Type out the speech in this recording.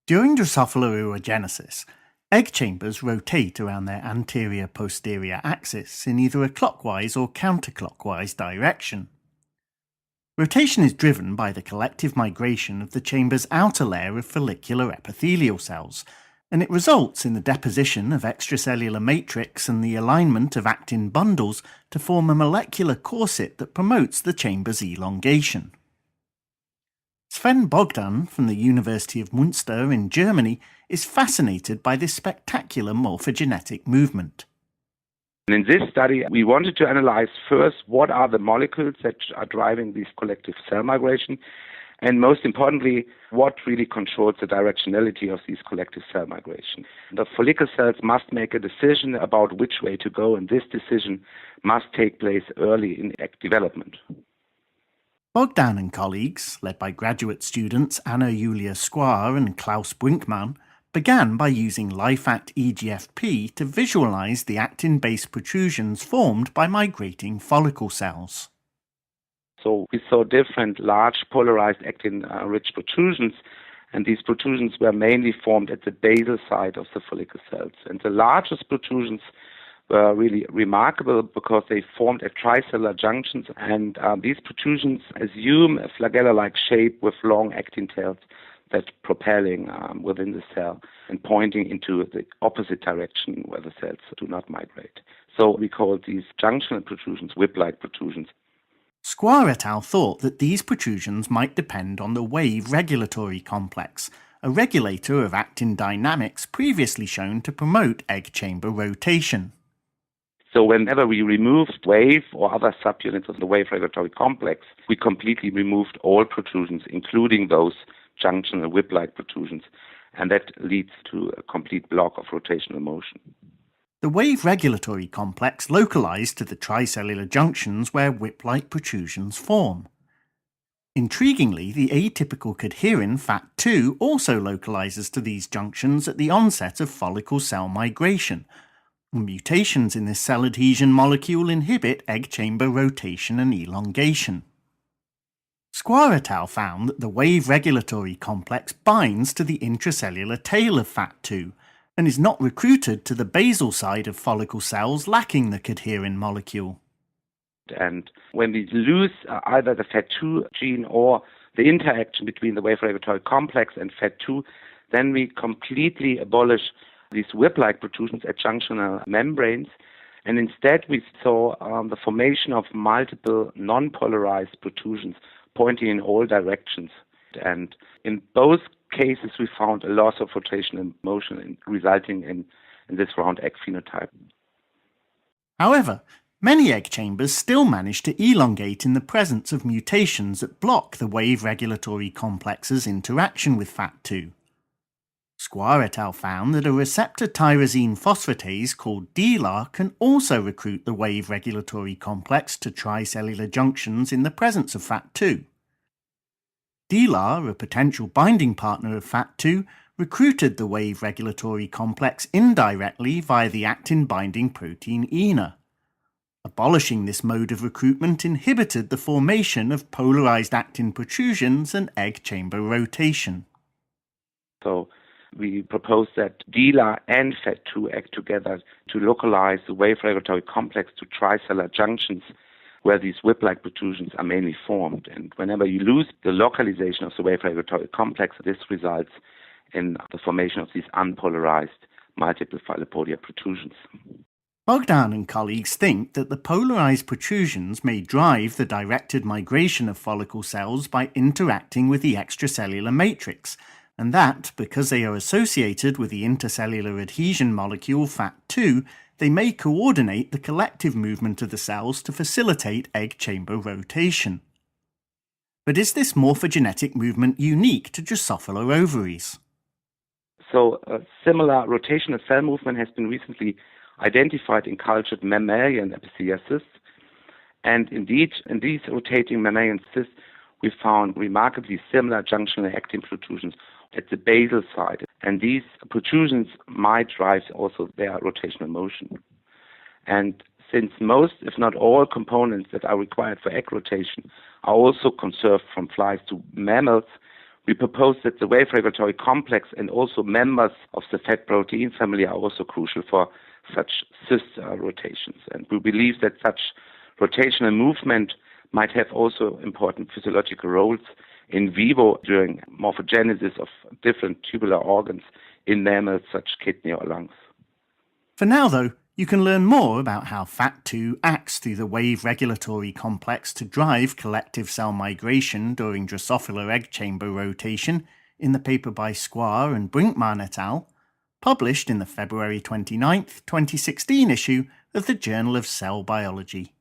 During Drosophila oogenesis, egg chambers rotate around their anterior-posterior axis in either a clockwise or counterclockwise direction. Rotation is driven by the collective migration of the chamber's outer layer of follicular epithelial cells, and it results in the deposition of extracellular matrix and the alignment of actin bundles to form a molecular corset that promotes the chamber's elongation. Sven Bogdan from the University of Münster in Germany is fascinated by this spectacular morphogenetic movement. In this study, we wanted to analyze first what are the molecules that are driving this collective cell migration, and most importantly, what really controls the directionality of these collective cell migration. The follicle cells must make a decision about which way to go, and this decision must take place early in egg development. Bogdan and colleagues, led by graduate students Anna-Julia Squarr and Klaus Brinkmann, began by using Fat2 to visualize the actin-based protrusions formed by migrating follicle cells. So we saw different large polarized actin-rich protrusions, and these protrusions were mainly formed at the basal side of the follicle cells. And the largest protrusions were really remarkable because they formed at tricellular junctions, and these protrusions assume a flagella-like shape with long actin tails that propelling within the cell and pointing into the opposite direction where the cells do not migrate. So we call these junctional protrusions whip-like protrusions. Squarr et al. Thought that these protrusions might depend on the wave regulatory complex, a regulator of actin dynamics previously shown to promote egg chamber rotation. So whenever we removed wave or other subunits of the wave regulatory complex, we completely removed all protrusions, including those junctional whip-like protrusions, and that leads to a complete block of rotational motion. The wave regulatory complex localized to the tricellular junctions where whip-like protrusions form. Intriguingly, the atypical cadherin Fat2 also localizes to these junctions at the onset of follicle cell migration. Mutations in this cell adhesion molecule inhibit egg chamber rotation and elongation. Squarr et al. Found that the wave regulatory complex binds to the intracellular tail of Fat2 and is not recruited to the basal side of follicle cells lacking the cadherin molecule. And when we lose either the Fat2 gene or the interaction between the wave regulatory complex and Fat2, then we completely abolish these whip-like protrusions at junctional membranes, and instead we saw the formation of multiple non-polarized protrusions pointing in all directions. And in both cases we found a loss of rotational motion resulting in this round egg phenotype. However, many egg chambers still manage to elongate in the presence of mutations that block the wave regulatory complex's interaction with Fat2. Squarr et al. Found that a receptor tyrosine phosphatase called DLAR can also recruit the wave regulatory complex to tricellular junctions in the presence of Fat2. DLAR, a potential binding partner of Fat2, recruited the wave regulatory complex indirectly via the actin-binding protein ENA. Abolishing this mode of recruitment inhibited the formation of polarized actin protrusions and egg chamber rotation. So we proposed that DLAR and Fat2 act together to localize the wave regulatory complex to tricellular junctions where these whip-like protrusions are mainly formed. And whenever you lose the localization of the wave regulatory complex, this results in the formation of these unpolarized multiple filopodia protrusions. Bogdan and colleagues think that the polarized protrusions may drive the directed migration of follicle cells by interacting with the extracellular matrix, and that, because they are associated with the intercellular adhesion molecule Fat2, they may coordinate the collective movement of the cells to facilitate egg chamber rotation. But is this morphogenetic movement unique to Drosophila ovaries? So a similar rotational cell movement has been recently identified in cultured mammalian epithelial cysts, and indeed in these rotating mammalian cysts we found remarkably similar junctional actin protrusions at the basal side. And these protrusions might drive also their rotational motion. And since most, if not all, components that are required for egg rotation are also conserved from flies to mammals, we propose that the wave regulatory complex and also members of the fat protein family are also crucial for such cyst rotations. And we believe that such rotational movement might have also important physiological roles in vivo during morphogenesis of different tubular organs in mammals such kidney or lungs. For now, though, you can learn more about how Fat2 acts through the wave regulatory complex to drive collective cell migration during Drosophila egg chamber rotation in the paper by Squarr and Brinkmann et al., published in the February 29, 2016 issue of the Journal of Cell Biology.